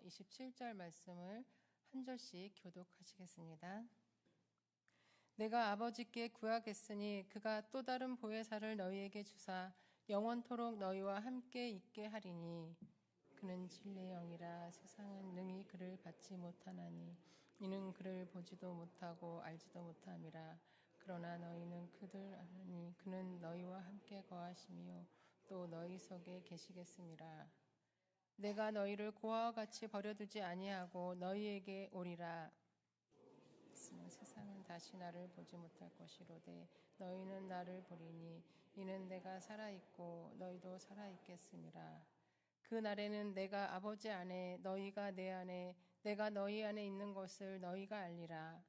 27절 말씀을 한 절씩 교독하시겠습니다. 내가 아버지께 구하겠으니 그가 또 다른 보혜사를 너희에게 주사 영원토록 너희와 함께 있게 하리니 그는 진리의 영이라 세상은 능히 그를 받지 못하나니 이는 그를 보지도 못하고 알지도 못함이라. 그러나 너희는 그들 아나니 그는 너희와 함께 거하시며 또 너희 속에 계시겠음이라. 내가 너희를 고아와 같이 버려두지 아니하고 너희에게 오리라. 세상은 다시 나를 보지 못할 것이로되 너희는 나를 보리니 이는 내가 살아있고 너희도 살아있겠음이라. 그 날에는 내가 아버지 안에 너희가 내 안에 내가 너희 안에 있는 것을 너희가 알리라.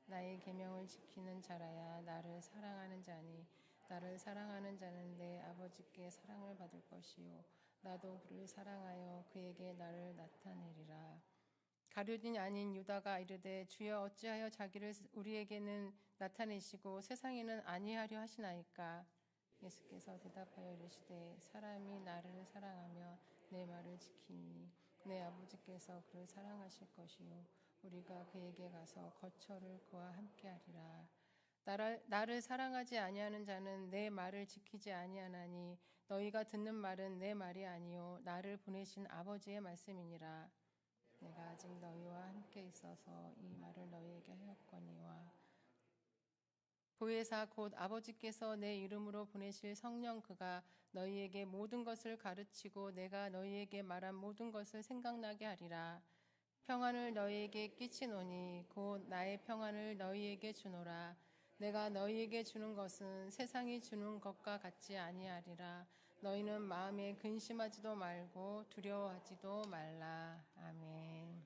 나의 계명을 지키는 자라야 나를 사랑하는 자니 나를 사랑하는 자는 내 아버지께 사랑을 받을 것이요 나도 그를 사랑하여 그에게 나를 나타내리라. 가룟이 아닌 유다가 이르되 주여 어찌하여 자기를 우리에게는 나타내시고 세상에는 아니하려 하시나이까. 예수께서 대답하여 이르시되 사람이 나를 사랑하며 내 말을 지키니 내 아버지께서 그를 사랑하실 것이요 우리가 그에게 가서 거처를 그와 함께하리라. 나를 사랑하지 아니하는 자는 내 말을 지키지 아니하나니 너희가 듣는 말은 내 말이 아니요 나를 보내신 아버지의 말씀이니라. 내가 아직 너희와 함께 있어서 이 말을 너희에게 하였거니와 보혜사 곧 아버지께서 내 이름으로 보내실 성령 그가 너희에게 모든 것을 가르치고 내가 너희에게 말한 모든 것을 생각나게 하리라. 평안을 너희에게 끼치노니 곧 나의 평안을 너희에게 주노라. 내가 너희에게 주는 것은 세상이 주는 것과 같지 아니하리라. 너희는 마음에 근심하지도 말고 두려워하지도 말라. 아멘.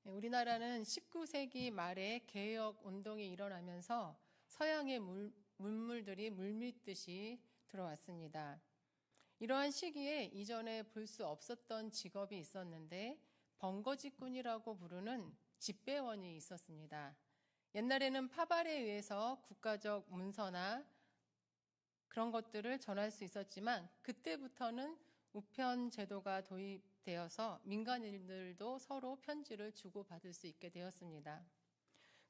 우리나라는 19세기 말에 개혁 운동이 일어나면서 서양의 문물들이 물밀듯이 들어왔습니다. 이러한 시기에 이전에 볼 수 없었던 직업이 있었는데 번거지꾼이라고 부르는 집배원이 있었습니다. 옛날에는 파발에 의해서 국가적 문서나 그런 것들을 전할 수 있었지만 그때부터는 우편 제도가 도입되어서 민간인들도 서로 편지를 주고받을 수 있게 되었습니다.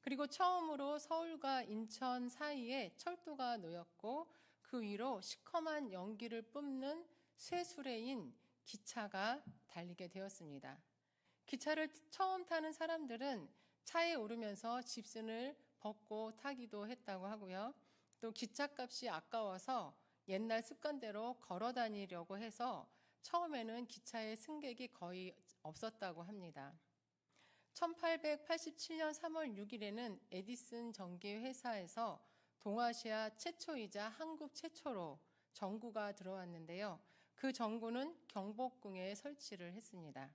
그리고 처음으로 서울과 인천 사이에 철도가 놓였고 그 위로 시커먼 연기를 뿜는 쇠수레인 기차가 달리게 되었습니다. 기차를 처음 타는 사람들은 차에 오르면서 집신을 벗고 타기도 했다고 하고요. 또 기차값이 아까워서 옛날 습관대로 걸어 다니려고 해서 처음에는 기차에 승객이 거의 없었다고 합니다. 1887년 3월 6일에는 에디슨 전기 회사에서 동아시아 최초이자 한국 최초로 전구가 들어왔는데요. 그 전구는 경복궁에 설치를 했습니다.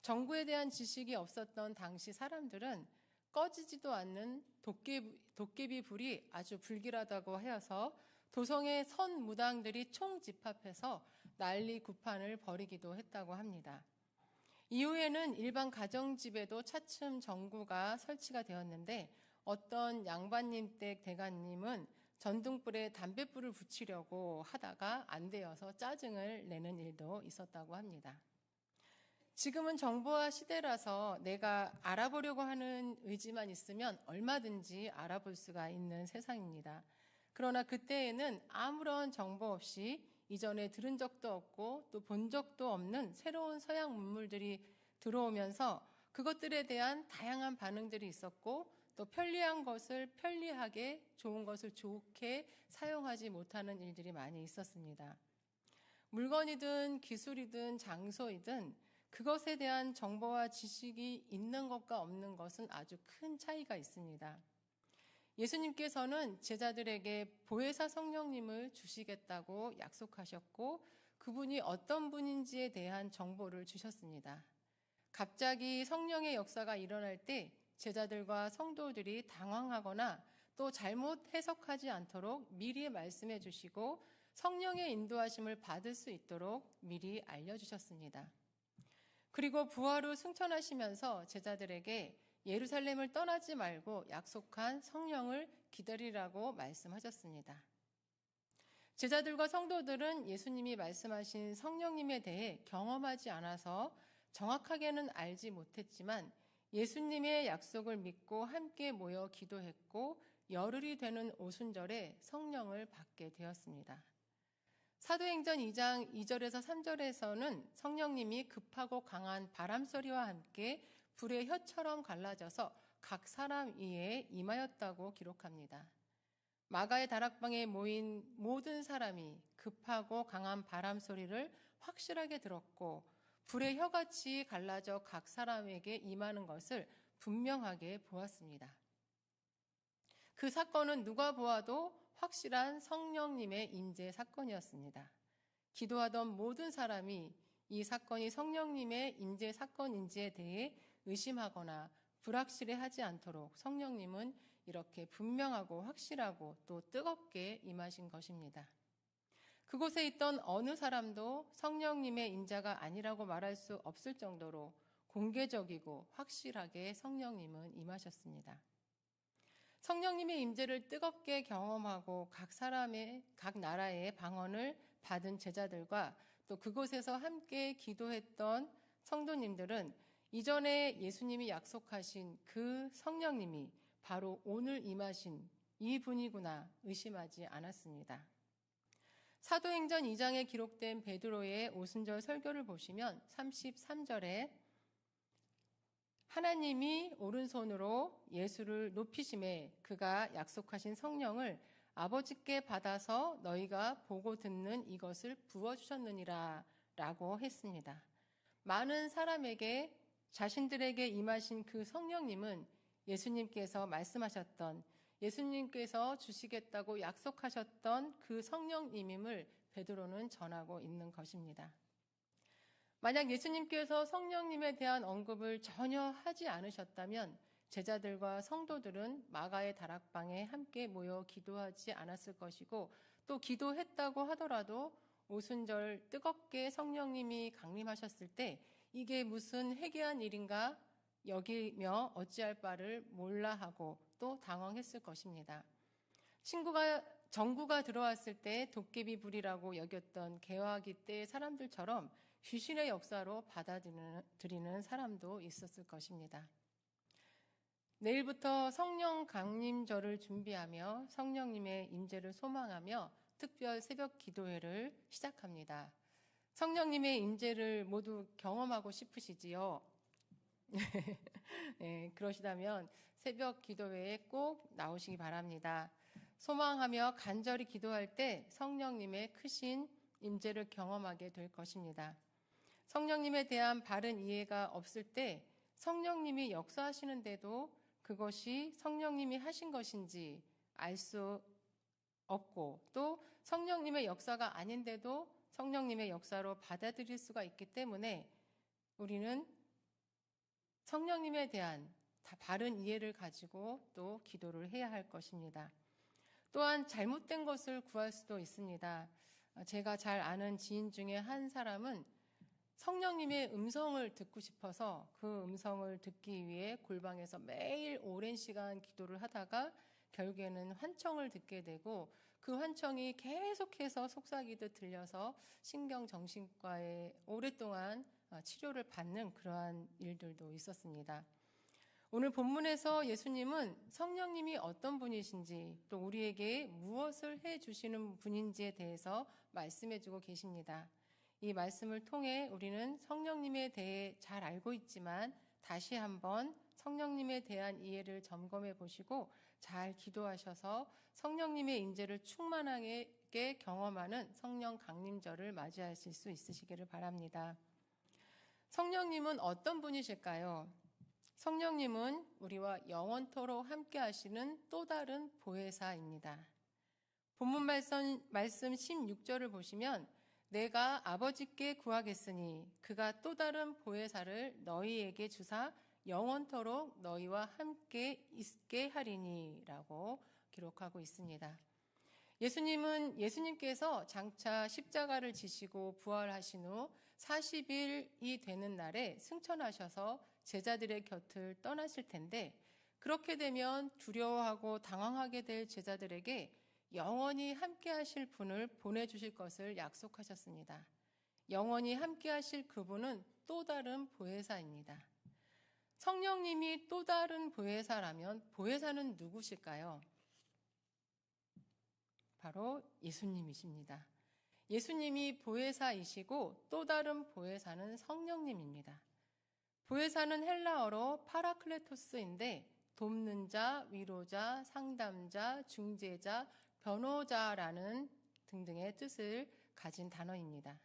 전구에 대한 지식이 없었던 당시 사람들은 꺼지지도 않는 도깨비 불이 아주 불길하다고 하여서 도성의 선 무당들이 총집합해서 난리 구판을 벌이기도 했다고 합니다. 이후에는 일반 가정집에도 차츰 전구가 설치가 되었는데 어떤 양반님 댁 대가님은 전등불에 담뱃불을 붙이려고 하다가 안 되어서 짜증을 내는 일도 있었다고 합니다. 지금은 정보화 시대라서 내가 알아보려고 하는 의지만 있으면 얼마든지 알아볼 수가 있는 세상입니다. 그러나 그때에는 아무런 정보 없이 이전에 들은 적도 없고 또 본 적도 없는 새로운 서양 문물들이 들어오면서 그것들에 대한 다양한 반응들이 있었고 또 편리한 것을 편리하게 좋은 것을 좋게 사용하지 못하는 일들이 많이 있었습니다. 물건이든 기술이든 장소이든 그것에 대한 정보와 지식이 있는 것과 없는 것은 아주 큰 차이가 있습니다. 예수님께서는 제자들에게 보혜사 성령님을 주시겠다고 약속하셨고 그분이 어떤 분인지에 대한 정보를 주셨습니다. 갑자기 성령의 역사가 일어날 때 제자들과 성도들이 당황하거나 또 잘못 해석하지 않도록 미리 말씀해 주시고 성령의 인도하심을 받을 수 있도록 미리 알려주셨습니다. 그리고 부활 후 승천하시면서 제자들에게 예루살렘을 떠나지 말고 약속한 성령을 기다리라고 말씀하셨습니다. 제자들과 성도들은 예수님이 말씀하신 성령님에 대해 경험하지 않아서 정확하게는 알지 못했지만 예수님의 약속을 믿고 함께 모여 기도했고 열흘이 되는 오순절에 성령을 받게 되었습니다. 사도행전 2장 2절에서 3절에서는 성령님이 급하고 강한 바람소리와 함께 불의 혀처럼 갈라져서 각 사람 위에 임하였다고 기록합니다. 마가의 다락방에 모인 모든 사람이 급하고 강한 바람소리를 확실하게 들었고 불의 혀같이 갈라져 각 사람에게 임하는 것을 분명하게 보았습니다. 그 사건은 누가 보아도 확실한 성령님의 임재 사건이었습니다. 기도하던 모든 사람이 이 사건이 성령님의 임재 사건인지에 대해 의심하거나 불확실해하지 않도록 성령님은 이렇게 분명하고 확실하고 또 뜨겁게 임하신 것입니다. 그곳에 있던 어느 사람도 성령님의 임재가 아니라고 말할 수 없을 정도로 공개적이고 확실하게 성령님은 임하셨습니다. 성령님의 임재를 뜨겁게 경험하고 각 나라의 방언을 받은 제자들과 또 그곳에서 함께 기도했던 성도님들은 이전에 예수님이 약속하신 그 성령님이 바로 오늘 임하신 이분이구나 의심하지 않았습니다. 사도행전 2장에 기록된 베드로의 오순절 설교를 보시면 33절에 하나님이 오른손으로 예수를 높이심에 그가 약속하신 성령을 아버지께 받아서 너희가 보고 듣는 이것을 부어주셨느니라 라고 했습니다. 많은 사람에게 자신들에게 임하신 그 성령님은 예수님께서 말씀하셨던 예수님께서 주시겠다고 약속하셨던 그 성령님임을 베드로는 전하고 있는 것입니다. 만약 예수님께서 성령님에 대한 언급을 전혀 하지 않으셨다면 제자들과 성도들은 마가의 다락방에 함께 모여 기도하지 않았을 것이고 또 기도했다고 하더라도 오순절 뜨겁게 성령님이 강림하셨을 때 이게 무슨 회개한 일인가 여기며 어찌할 바를 몰라 하고 또 당황했을 것입니다. 정구가 들어왔을 때 도깨비 불이라고 여겼던 개화기 때의 사람들처럼 귀신의 역사로 받아들이는 사람도 있었을 것입니다. 내일부터 성령 강림절을 준비하며 성령님의 임재를 소망하며 특별 새벽 기도회를 시작합니다. 성령님의 임재를 모두 경험하고 싶으시지요? 네, 그러시다면 새벽 기도회에 꼭 나오시기 바랍니다. 소망하며 간절히 기도할 때 성령님의 크신 임재를 경험하게 될 것입니다. 성령님에 대한 바른 이해가 없을 때 성령님이 역사하시는데도 그것이 성령님이 하신 것인지 알 수 없고 또 성령님의 역사가 아닌데도 성령님의 역사로 받아들일 수가 있기 때문에 우리는 성령님에 대한 바른 이해를 가지고 또 기도를 해야 할 것입니다. 또한 잘못된 것을 구할 수도 있습니다. 제가 잘 아는 지인 중에 한 사람은 성령님의 음성을 듣고 싶어서 그 음성을 듣기 위해 골방에서 매일 오랜 시간 기도를 하다가 결국에는 환청을 듣게 되고 그 환청이 계속해서 속삭이듯 들려서 신경정신과에 오랫동안 치료를 받는 그러한 일들도 있었습니다. 오늘 본문에서 예수님은 성령님이 어떤 분이신지 또 우리에게 무엇을 해주시는 분인지에 대해서 말씀해주고 계십니다. 이 말씀을 통해 우리는 성령님에 대해 잘 알고 있지만 다시 한번 성령님에 대한 이해를 점검해 보시고 잘 기도하셔서 성령님의 임재를 충만하게 경험하는 성령 강림절을 맞이하실 수 있으시기를 바랍니다. 성령님은 어떤 분이실까요? 성령님은 우리와 영원토록 함께 하시는 또 다른 보혜사입니다. 본문 말씀 16절을 보시면 내가 아버지께 구하겠으니 그가 또 다른 보혜사를 너희에게 주사 영원토록 너희와 함께 있게 하리니 라고 기록하고 있습니다. 예수님께서 장차 십자가를 지시고 부활하신 후 40일이 되는 날에 승천하셔서 제자들의 곁을 떠나실 텐데 그렇게 되면 두려워하고 당황하게 될 제자들에게 영원히 함께 하실 분을 보내주실 것을 약속하셨습니다. 영원히 함께 하실 그분은 또 다른 보혜사입니다. 성령님이 또 다른 보혜사라면 보혜사는 누구실까요? 바로 예수님이십니다. 예수님이 보혜사이시고 또 다른 보혜사는 성령님입니다. 보혜사는 헬라어로 파라클레토스인데 돕는 자, 위로자, 상담자, 중재자, 변호자라는 등등의 뜻을 가진 단어입니다.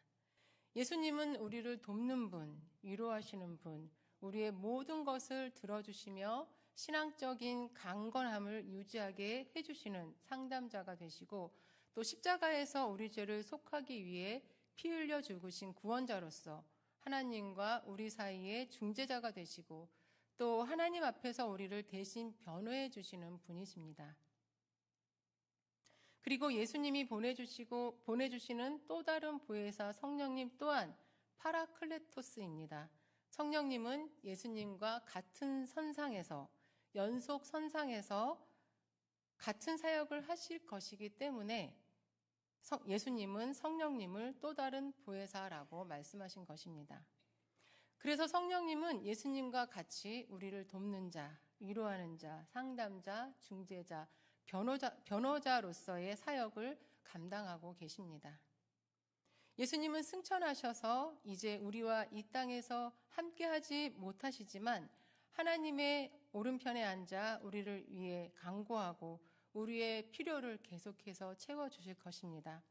예수님은 우리를 돕는 분, 위로하시는 분, 우리의 모든 것을 들어주시며 신앙적인 강건함을 유지하게 해주시는 상담자가 되시고 또 십자가에서 우리 죄를 속하기 위해 피 흘려 죽으신 구원자로서 하나님과 우리 사이의 중재자가 되시고 또 하나님 앞에서 우리를 대신 변호해 주시는 분이십니다. 그리고 예수님이 보내주시는 또 다른 보혜사 성령님 또한 파라클레토스입니다. 성령님은 예수님과 같은 선상에서 연속 선상에서 같은 사역을 하실 것이기 때문에 예수님은 성령님을 또 다른 보혜사라고 말씀하신 것입니다. 그래서 성령님은 예수님과 같이 우리를 돕는 자, 위로하는 자, 상담자, 중재자, 변호자로서의 사역을 감당하고 계십니다. 예수님은 승천하셔서 이제 우리와 이 땅에서 함께하지 못하시지만 하나님의 오른편에 앉아 우리를 위해 간구하고 우리의 필요를 계속해서 채워주실 것입니다.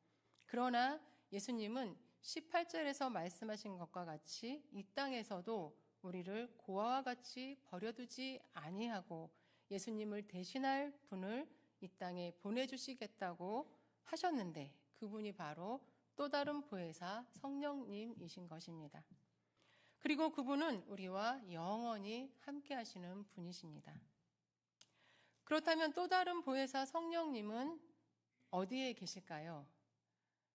그러나 예수님은 18절에서 말씀하신 것과 같이 이 땅에서도 우리를 고아와 같이 버려두지 아니하고 예수님을 대신할 분을 이 땅에 보내주시겠다고 하셨는데 그분이 바로 또 다른 보혜사 성령님이신 것입니다. 그리고 그분은 우리와 영원히 함께 하시는 분이십니다. 그렇다면 또 다른 보혜사 성령님은 어디에 계실까요?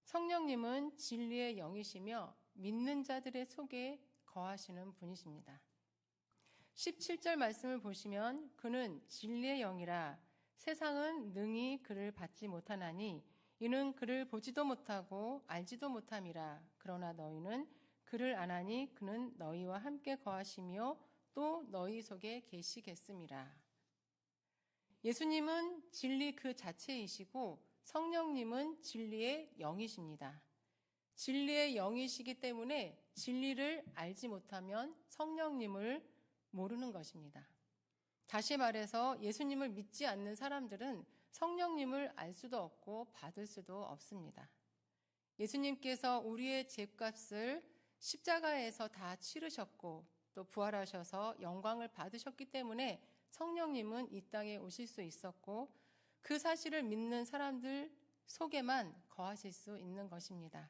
성령님은 진리의 영이시며 믿는 자들의 속에 거하시는 분이십니다. 17절 말씀을 보시면 그는 진리의 영이라 세상은 능히 그를 받지 못하나니 이는 그를 보지도 못하고 알지도 못함이라. 그러나 너희는 그를 아나니 그는 너희와 함께 거하시며 또 너희 속에 계시겠음이라. 예수님은 진리 그 자체이시고 성령님은 진리의 영이십니다. 진리의 영이시기 때문에 진리를 알지 못하면 성령님을 모르는 것입니다. 다시 말해서 예수님을 믿지 않는 사람들은 성령님을 알 수도 없고 받을 수도 없습니다. 예수님께서 우리의 죄값을 십자가에서 다 치르셨고 또 부활하셔서 영광을 받으셨기 때문에 성령님은 이 땅에 오실 수 있었고 그 사실을 믿는 사람들 속에만 거하실 수 있는 것입니다.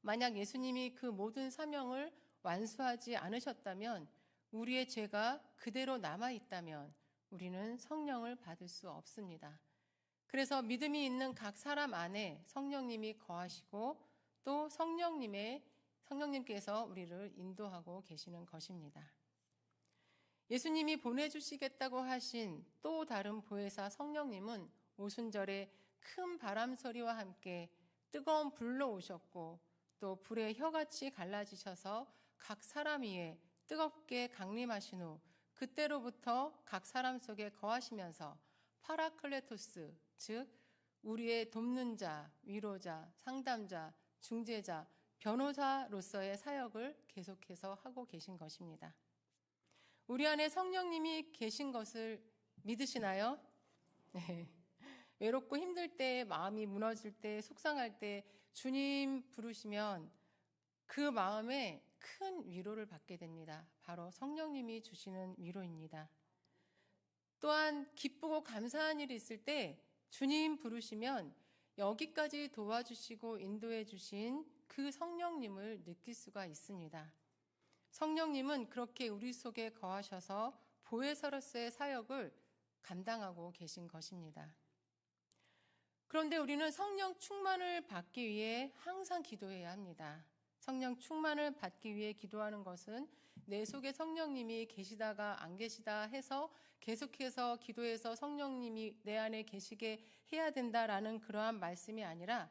만약 예수님이 그 모든 사명을 완수하지 않으셨다면 우리의 죄가 그대로 남아있다면 우리는 성령을 받을 수 없습니다. 그래서 믿음이 있는 각 사람 안에 성령님이 거하시고 또 성령님께서 우리를 인도하고 계시는 것입니다. 예수님이 보내주시겠다고 하신 또 다른 보혜사 성령님은 오순절에 큰 바람 소리와 함께 뜨거운 불로 오셨고 또 불의 혀같이 갈라지셔서 각 사람 위에 뜨겁게 강림하신 후 그때로부터 각 사람 속에 거하시면서 파라클레토스, 즉 우리의 돕는 자, 위로자, 상담자, 중재자, 변호사로서의 사역을 계속해서 하고 계신 것입니다. 우리 안에 성령님이 계신 것을 믿으시나요? 네. 외롭고 힘들 때, 마음이 무너질 때, 속상할 때 주님 부르시면 그 마음에 큰 위로를 받게 됩니다. 바로 성령님이 주시는 위로입니다. 또한 기쁘고 감사한 일이 있을 때 주님 부르시면 여기까지 도와주시고 인도해 주신 그 성령님을 느낄 수가 있습니다. 성령님은 그렇게 우리 속에 거하셔서 보혜사로서의 사역을 감당하고 계신 것입니다. 그런데 우리는 성령 충만을 받기 위해 항상 기도해야 합니다. 성령 충만을 받기 위해 기도하는 것은 내 속에 성령님이 계시다가 안 계시다 해서 계속해서 기도해서 성령님이 내 안에 계시게 해야 된다라는 그러한 말씀이 아니라,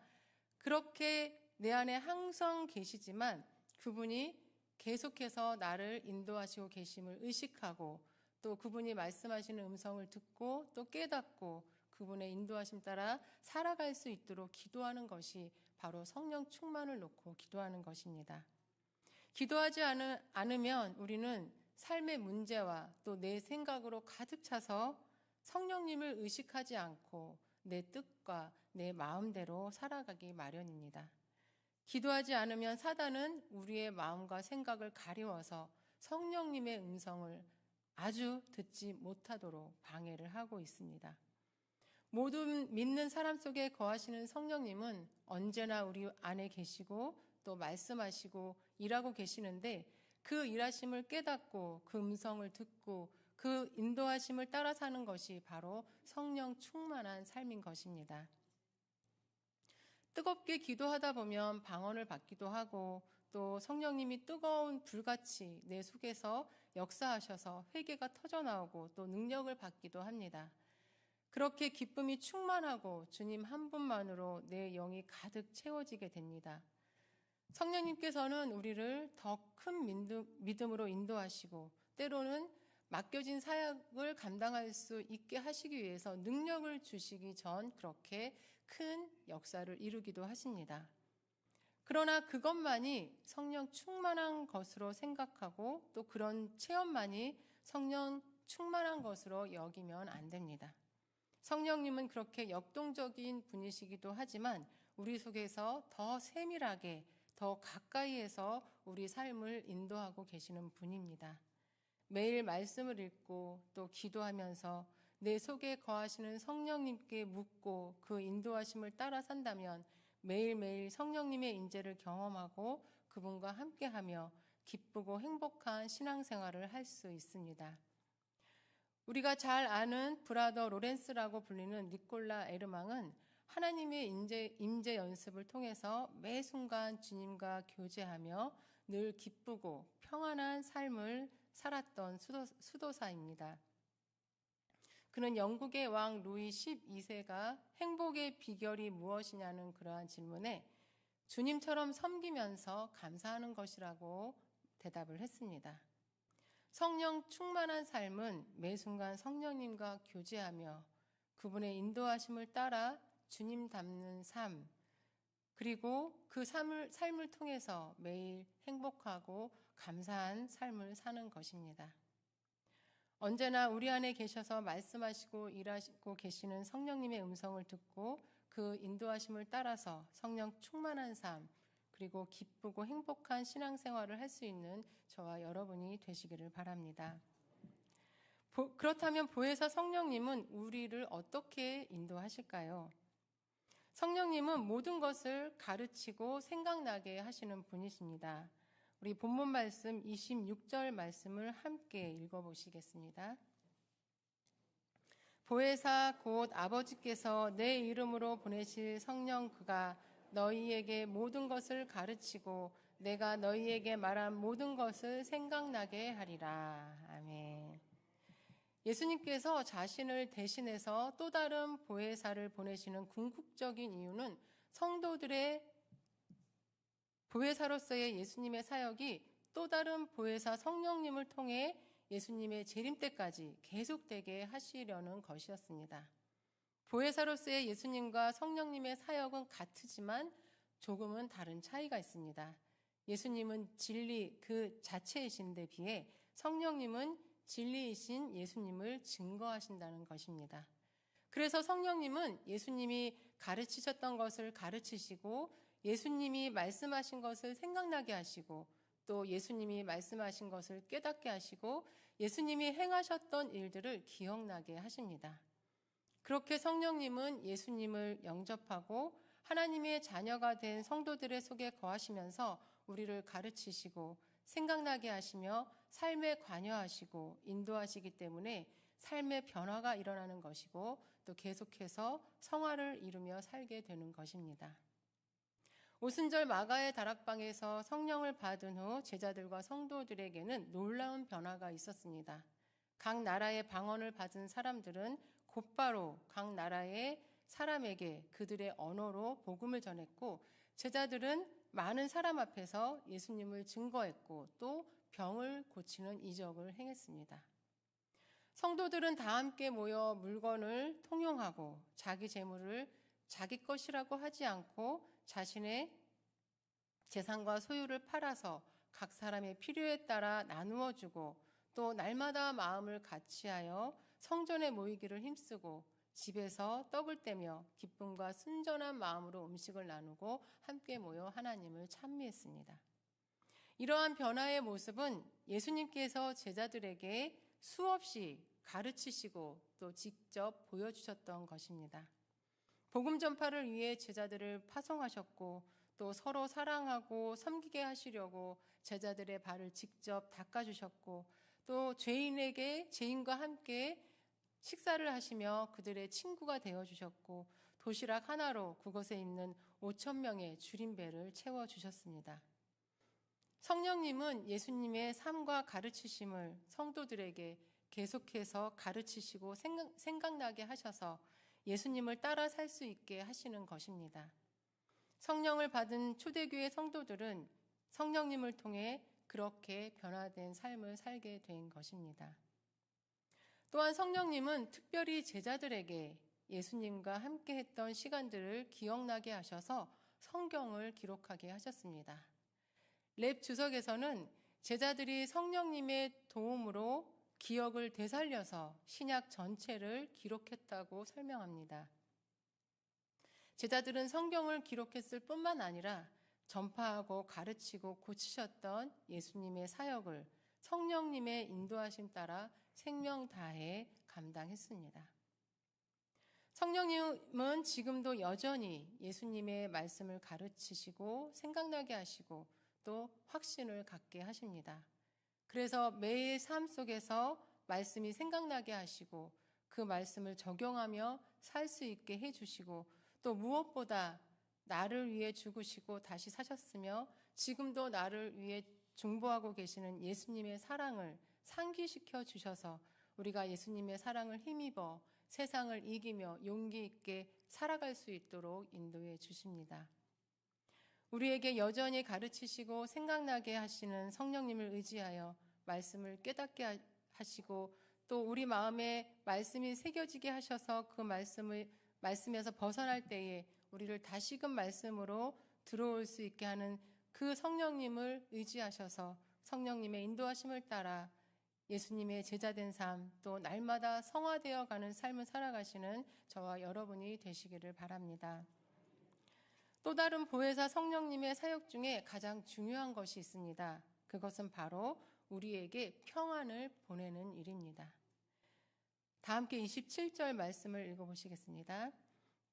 그렇게 내 안에 항상 계시지만 그분이 계속해서 나를 인도하시고 계심을 의식하고, 또 그분이 말씀하시는 음성을 듣고 또 깨닫고 그분의 인도하심 따라 살아갈 수 있도록 기도하는 것이 바로 성령 충만을 놓고 기도하는 것입니다. 기도하지 않으면 우리는 삶의 문제와 또 내 생각으로 가득 차서 성령님을 의식하지 않고 내 뜻과 내 마음대로 살아가기 마련입니다. 기도하지 않으면 사단은 우리의 마음과 생각을 가리워서 성령님의 음성을 아주 듣지 못하도록 방해를 하고 있습니다. 모든 믿는 사람 속에 거하시는 성령님은 언제나 우리 안에 계시고 또 말씀하시고 일하고 계시는데, 그 일하심을 깨닫고 그 음성을 듣고 그 인도하심을 따라 사는 것이 바로 성령 충만한 삶인 것입니다. 뜨겁게 기도하다 보면 방언을 받기도 하고, 또 성령님이 뜨거운 불같이 내 속에서 역사하셔서 회개가 터져나오고 또 능력을 받기도 합니다. 그렇게 기쁨이 충만하고 주님 한 분만으로 내 영이 가득 채워지게 됩니다. 성령님께서는 우리를 더 큰 믿음으로 인도하시고, 때로는 맡겨진 사역을 감당할 수 있게 하시기 위해서 능력을 주시기 전 그렇게 큰 역사를 이루기도 하십니다. 그러나 그것만이 성령 충만한 것으로 생각하고 또 그런 체험만이 성령 충만한 것으로 여기면 안 됩니다. 성령님은 그렇게 역동적인 분이시기도 하지만 우리 속에서 더 세밀하게, 더 가까이에서 우리 삶을 인도하고 계시는 분입니다. 매일 말씀을 읽고 또 기도하면서 내 속에 거하시는 성령님께 묻고 그 인도하심을 따라 산다면 매일매일 성령님의 인재를 경험하고 그분과 함께하며 기쁘고 행복한 신앙생활을 할 수 있습니다. 우리가 잘 아는 브라더 로렌스라고 불리는 니콜라 에르망은 하나님의 임재 연습을 통해서 매 순간 주님과 교제하며 늘 기쁘고 평안한 삶을 살았던 수도사입니다. 그는 영국의 왕 루이 12세가 행복의 비결이 무엇이냐는 그러한 질문에 주님처럼 섬기면서 감사하는 것이라고 대답을 했습니다. 성령 충만한 삶은 매 순간 성령님과 교제하며 그분의 인도하심을 따라 주님 닮는 삶, 그리고 그 삶을 통해서 매일 행복하고 감사한 삶을 사는 것입니다. 언제나 우리 안에 계셔서 말씀하시고 일하시고 계시는 성령님의 음성을 듣고 그 인도하심을 따라서 성령 충만한 삶, 그리고 기쁘고 행복한 신앙생활을 할 수 있는 저와 여러분이 되시기를 바랍니다. 그렇다면 보혜사 성령님은 우리를 어떻게 인도하실까요? 성령님은 모든 것을 가르치고 생각나게 하시는 분이십니다. 우리 본문 말씀 26절 말씀을 함께 읽어보시겠습니다. 보혜사 곧 아버지께서 내 이름으로 보내실 성령 그가 너희에게 모든 것을 가르치고 내가 너희에게 말한 모든 것을 생각나게 하리라. 아멘. 예수님께서 자신을 대신해서 또 다른 보혜사를 보내시는 궁극적인 이유는 성도들의 보혜사로서의 예수님의 사역이 또 다른 보혜사 성령님을 통해 예수님의 재림 때까지 계속되게 하시려는 것이었습니다. 보혜사로서의 예수님과 성령님의 사역은 같으지만 조금은 다른 차이가 있습니다. 예수님은 진리 그 자체이신데 비해 성령님은 진리이신 예수님을 증거하신다는 것입니다. 그래서 성령님은 예수님이 가르치셨던 것을 가르치시고 예수님이 말씀하신 것을 생각나게 하시고 또 예수님이 말씀하신 것을 깨닫게 하시고 예수님이 행하셨던 일들을 기억나게 하십니다. 그렇게 성령님은 예수님을 영접하고 하나님의 자녀가 된 성도들의 속에 거하시면서 우리를 가르치시고 생각나게 하시며 삶에 관여하시고 인도하시기 때문에 삶의 변화가 일어나는 것이고 또 계속해서 성화를 이루며 살게 되는 것입니다. 오순절 마가의 다락방에서 성령을 받은 후 제자들과 성도들에게는 놀라운 변화가 있었습니다. 각 나라의 방언을 받은 사람들은 곧바로 각 나라의 사람에게 그들의 언어로 복음을 전했고, 제자들은 많은 사람 앞에서 예수님을 증거했고 또 병을 고치는 이적을 행했습니다. 성도들은 다 함께 모여 물건을 통용하고 자기 재물을 자기 것이라고 하지 않고 자신의 재산과 소유를 팔아서 각 사람의 필요에 따라 나누어 주고, 또 날마다 마음을 같이하여 성전에 모이기를 힘쓰고 집에서 떡을 떼며 기쁨과 순전한 마음으로 음식을 나누고 함께 모여 하나님을 찬미했습니다. 이러한 변화의 모습은 예수님께서 제자들에게 수없이 가르치시고 또 직접 보여주셨던 것입니다. 복음 전파를 위해 제자들을 파송하셨고 또 서로 사랑하고 섬기게 하시려고 제자들의 발을 직접 닦아주셨고, 또 죄인에게 죄인과 함께 식사를 하시며 그들의 친구가 되어주셨고, 도시락 하나로 그곳에 있는 5,000명의 줄임배를 채워주셨습니다. 성령님은 예수님의 삶과 가르치심을 성도들에게 계속해서 가르치시고 생각나게 하셔서 예수님을 따라 살 수 있게 하시는 것입니다. 성령을 받은 초대교회 성도들은 성령님을 통해 그렇게 변화된 삶을 살게 된 것입니다. 또한 성령님은 특별히 제자들에게 예수님과 함께 했던 시간들을 기억나게 하셔서 성경을 기록하게 하셨습니다. 랩 주석에서는 제자들이 성령님의 도움으로 기억을 되살려서 신약 전체를 기록했다고 설명합니다. 제자들은 성경을 기록했을 뿐만 아니라 전파하고 가르치고 고치셨던 예수님의 사역을 성령님의 인도하심 따라 생명 다해 감당했습니다. 성령님은 지금도 여전히 예수님의 말씀을 가르치시고 생각나게 하시고 또 확신을 갖게 하십니다. 그래서 매일 삶 속에서 말씀이 생각나게 하시고 그 말씀을 적용하며 살 수 있게 해주시고, 또 무엇보다 나를 위해 죽으시고 다시 사셨으며 지금도 나를 위해 중보하고 계시는 예수님의 사랑을 상기시켜 주셔서 우리가 예수님의 사랑을 힘입어 세상을 이기며 용기 있게 살아갈 수 있도록 인도해 주십니다. 우리에게 여전히 가르치시고 생각나게 하시는 성령님을 의지하여 말씀을 깨닫게 하시고 또 우리 마음에 말씀이 새겨지게 하셔서 그 말씀에서 벗어날 때에 우리를 다시금 말씀으로 들어올 수 있게 하는 그 성령님을 의지하셔서 성령님의 인도하심을 따라 예수님의 제자된 삶, 또 날마다 성화되어 가는 삶을 살아가시는 저와 여러분이 되시기를 바랍니다. 또 다른 보혜사 성령님의 사역 중에 가장 중요한 것이 있습니다. 그것은 바로 우리에게 평안을 보내는 일입니다. 다 함께 27절 말씀을 읽어보시겠습니다.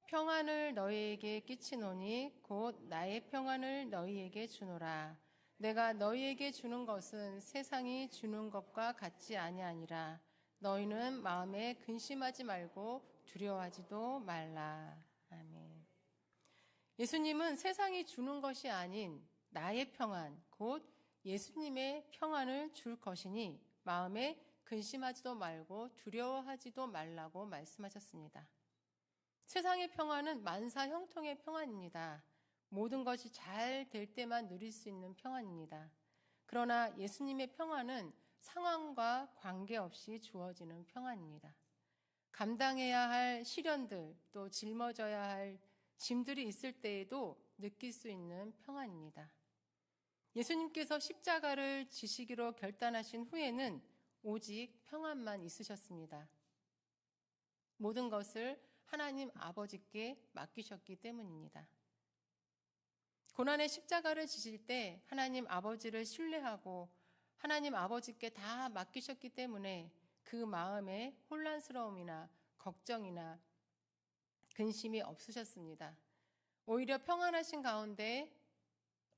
평안을 너희에게 끼치노니 곧 나의 평안을 너희에게 주노라. 내가 너희에게 주는 것은 세상이 주는 것과 같지 아니하니라. 너희는 마음에 근심하지 말고 두려워하지도 말라. 아멘. 예수님은 세상이 주는 것이 아닌 나의 평안, 곧 예수님의 평안을 줄 것이니 마음에 근심하지도 말고 두려워하지도 말라고 말씀하셨습니다. 세상의 평안은 만사 형통의 평안입니다. 모든 것이 잘 될 때만 누릴 수 있는 평안입니다. 그러나 예수님의 평안은 상황과 관계없이 주어지는 평안입니다. 감당해야 할 시련들, 또 짊어져야 할 짐들이 있을 때에도 느낄 수 있는 평안입니다. 예수님께서 십자가를 지시기로 결단하신 후에는 오직 평안만 있으셨습니다. 모든 것을 하나님 아버지께 맡기셨기 때문입니다. 고난의 십자가를 지실 때 하나님 아버지를 신뢰하고 하나님 아버지께 다 맡기셨기 때문에 그 마음에 혼란스러움이나 걱정이나 근심이 없으셨습니다. 오히려 평안하신 가운데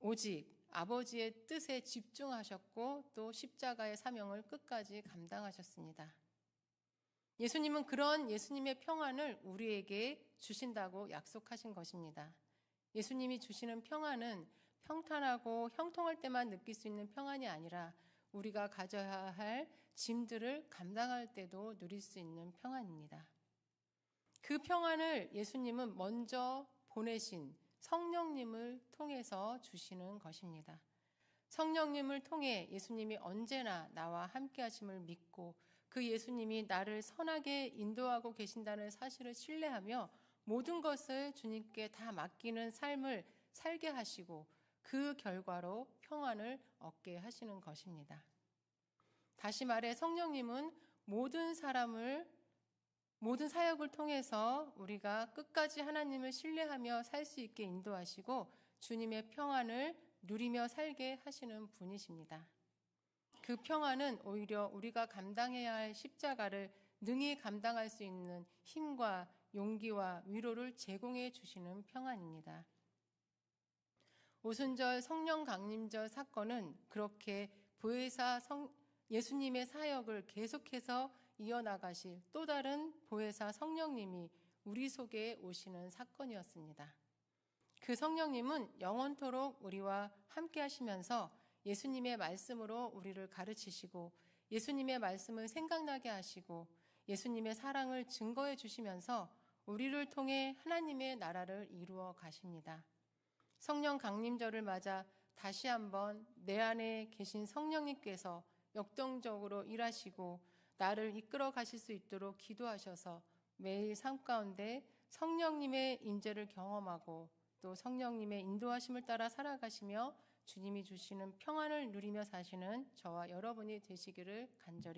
오직 아버지의 뜻에 집중하셨고 또 십자가의 사명을 끝까지 감당하셨습니다. 예수님은 그런 예수님의 평안을 우리에게 주신다고 약속하신 것입니다. 예수님이 주시는 평안은 평탄하고 형통할 때만 느낄 수 있는 평안이 아니라 우리가 가져야 할 짐들을 감당할 때도 누릴 수 있는 평안입니다. 그 평안을 예수님은 먼저 보내신 성령님을 통해서 주시는 것입니다. 성령님을 통해 예수님이 언제나 나와 함께 하심을 믿고 그 예수님이 나를 선하게 인도하고 계신다는 사실을 신뢰하며 모든 것을 주님께 다 맡기는 삶을 살게 하시고 그 결과로 평안을 얻게 하시는 것입니다. 다시 말해 성령님은 모든 사역을 통해서 우리가 끝까지 하나님을 신뢰하며 살 수 있게 인도하시고 주님의 평안을 누리며 살게 하시는 분이십니다. 그 평안은 오히려 우리가 감당해야 할 십자가를 능히 감당할 수 있는 힘과 용기와 위로를 제공해 주시는 평안입니다. 오순절 성령 강림절 사건은 그렇게 보혜사 예수님의 사역을 계속해서 이어나가실 또 다른 보혜사 성령님이 우리 속에 오시는 사건이었습니다. 그 성령님은 영원토록 우리와 함께 하시면서 예수님의 말씀으로 우리를 가르치시고 예수님의 말씀을 생각나게 하시고 예수님의 사랑을 증거해 주시면서 우리를 통해 하나님의 나라를 이루어 가십니다. 성령 강림절을 맞아 다시 한번 내 안에 계신 성령님께서 역동적으로 일하시고 나를 이끌어 가실 수 있도록 기도하셔서 매일 삶 가운데 성령님의 임재를 경험하고 또 성령님의 인도하심을 따라 살아가시며 주님이 주시는 평안을 누리며 사시는 저와 여러분이 되시기를 간절히